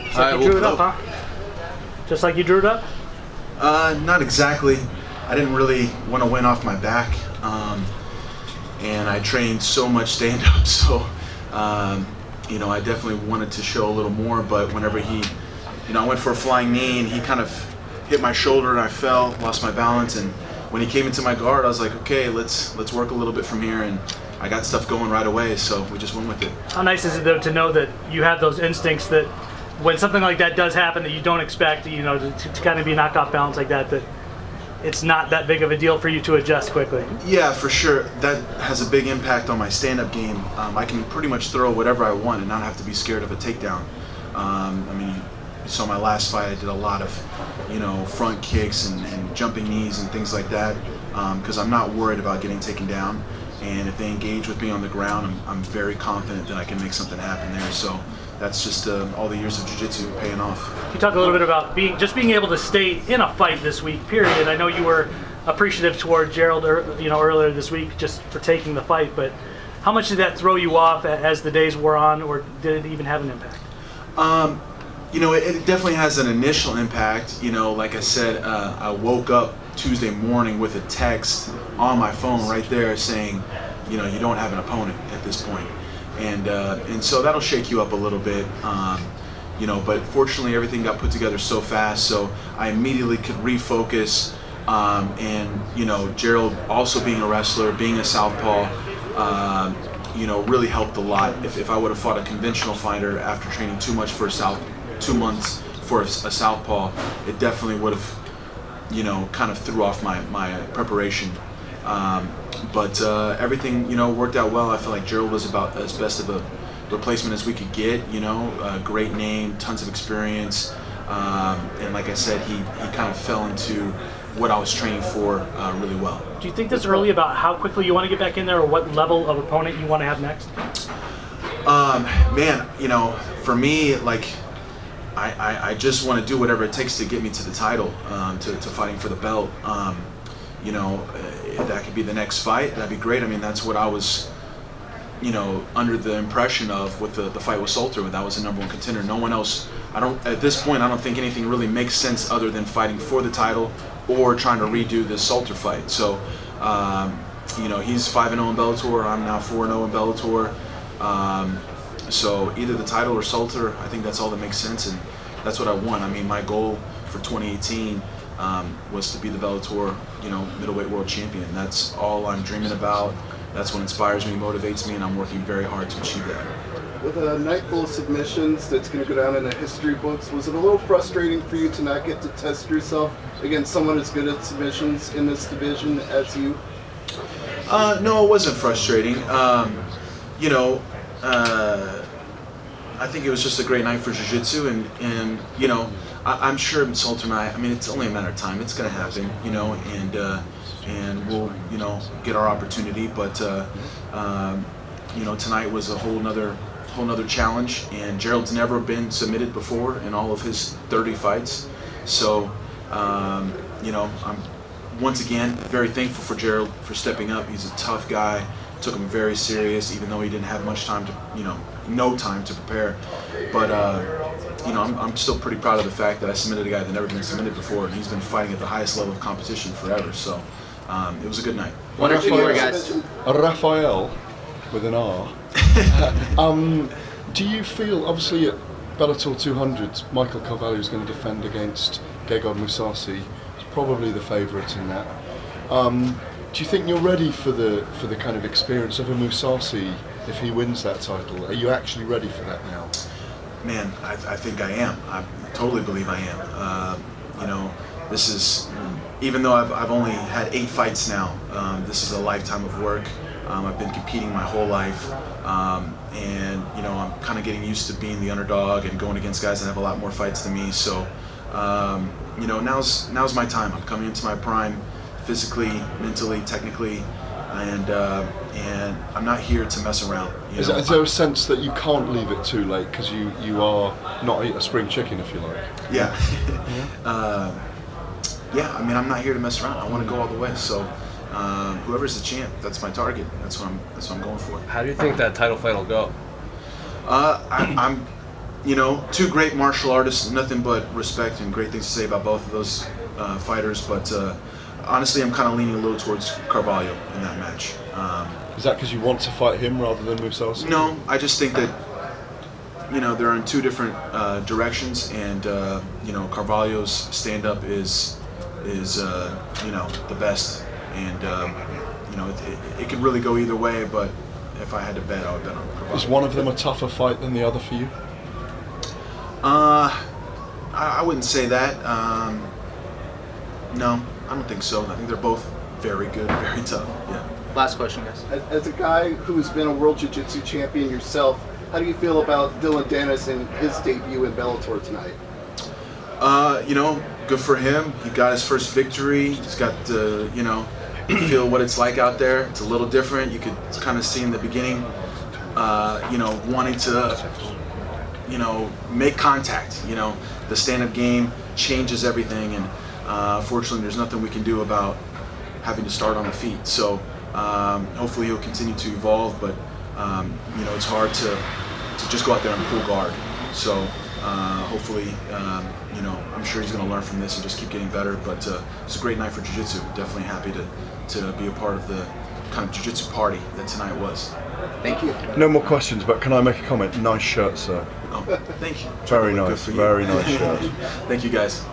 Just like you drew it up, huh? Just like you drew it up? Not exactly. I didn't really want to win off my back, and I trained so much stand-up, so I definitely wanted to show a little more. But whenever I went for a flying knee, and he kind of hit my shoulder, and I fell, lost my balance, and when he came into my guard, I was like, okay, let's work a little bit from here, and I got stuff going right away, so we just went with it. How nice is it, though, to know that you have those instincts that when something like that does happen that you don't expect, to kind of be knocked off balance like that it's not that big of a deal for you to adjust quickly? Yeah, for sure. That has a big impact on my stand-up game. I can pretty much throw whatever I want and not have to be scared of a takedown. You saw my last fight, I did a lot of, front kicks and jumping knees and things like that, because I'm not worried about getting taken down. And if they engage with me on the ground, I'm very confident that I can make something happen there. So that's just all the years of jiu-jitsu paying off. You talk a little bit about being able to stay in a fight this week, period. I know you were appreciative toward Gerald, earlier this week just for taking the fight, but how much did that throw you off as the days wore on, or did it even have an impact? It definitely has an initial impact. Like I said, I woke up Tuesday morning with a text on my phone right there saying, you don't have an opponent at this point. And so that'll shake you up a little bit. But fortunately everything got put together so fast, so I immediately could refocus. Gerald also being a wrestler, being a southpaw, really helped a lot. If I would have fought a conventional fighter after training too much for 2 months for a southpaw, it definitely would have, kind of threw off my preparation. But everything, worked out well. I feel like Gerald was about as best of a replacement as we could get. A great name, tons of experience, and like I said, he kind of fell into what I was training for really well. Do you think this early about how quickly you want to get back in there, or what level of opponent you want to have next? For me, I just want to do whatever it takes to get me to the title, to fighting for the belt. If that could be the next fight, that'd be great. That's what I was, under the impression of with the fight with Salter, when that was the number one contender. No one else, at this point, I don't think anything really makes sense other than fighting for the title or trying to redo this Salter fight. So, he's 5-0 in Bellator, I'm now 4-0 in Bellator. So either the title or Salter, I think that's all that makes sense, and that's what I want. My goal for 2018 was to be the Bellator, middleweight world champion. That's all I'm dreaming about. That's what inspires me, motivates me, and I'm working very hard to achieve that. With a night full of submissions that's going to go down in the history books, was it a little frustrating for you to not get to test yourself against someone as good at submissions in this division as you? No, it wasn't frustrating. I think it was just a great night for jiu-jitsu, and I'm sure Salter and I mean, it's only a matter of time. It's going to happen, and we'll, get our opportunity. But, tonight was a whole nother challenge, and Gerald's never been submitted before in all of his 30 fights. So, I'm once again very thankful for Gerald for stepping up. He's a tough guy. Took him very serious, even though he didn't have much time to, no time to prepare. But, I'm still pretty proud of the fact that I submitted a guy that never been submitted before, and he's been fighting at the highest level of competition forever. So, it was a good night. Wonderful, guys. Rafael, with an R. Do you feel, obviously at Bellator 200, Michael Carvalho is going to defend against Gegard Mousasi. He's probably the favourite in that. Do you think you're ready for the kind of experience of a Mousasi if he wins that title? Are you actually ready for that now? Man, I think I am. I totally believe I am. This is, even though I've only had 8 fights now, this is a lifetime of work. I've been competing my whole life, and I'm kind of getting used to being the underdog and going against guys that have a lot more fights than me. So, now's my time. I'm coming into my prime, physically, mentally, technically, and I'm not here to mess around. Is there a sense that you can't leave it too late because you are not a spring chicken, if you like? Yeah. I'm not here to mess around. I want to go all the way. So whoever's the champ, that's my target. That's what I'm going for. How do you think that title fight will go? you know, two great martial artists, nothing but respect and great things to say about both of those fighters. But honestly, I'm kind of leaning a little towards Carvalho in that match. Is that because you want to fight him rather than Mousasi? No, I just think that, you know, they're in two different directions, and you know, Carvalho's stand-up is you know, the best, and you know, it could really go either way. But if I had to bet, I would bet on Carvalho. Is one of them a tougher fight than the other for you? I wouldn't say that. No, I don't think so. I think they're both very good, very tough. Yeah. Last question, guys. As a guy who's been a World Jiu-Jitsu champion yourself, how do you feel about Dylan Dennis and his debut in Bellator tonight? You know, good for him. He got his first victory. He's got to, you know, feel what it's like out there. It's a little different. You could kind of see in the beginning, you know, wanting to, you know, make contact. You know, the stand-up game changes everything, and fortunately, there's nothing we can do about having to start on the feet. So hopefully, he'll continue to evolve. But you know, it's hard to just go out there and pull guard. So hopefully, you know, I'm sure he's going to learn from this and just keep getting better. But it's a great night for jiu-jitsu. Definitely happy to be a part of the kind of jiu-jitsu party that tonight was. Thank you. No more questions, but can I make a comment? Nice shirt, sir. Oh, thank you. Very Good nice, for you. very nice shirt. Thank you, guys.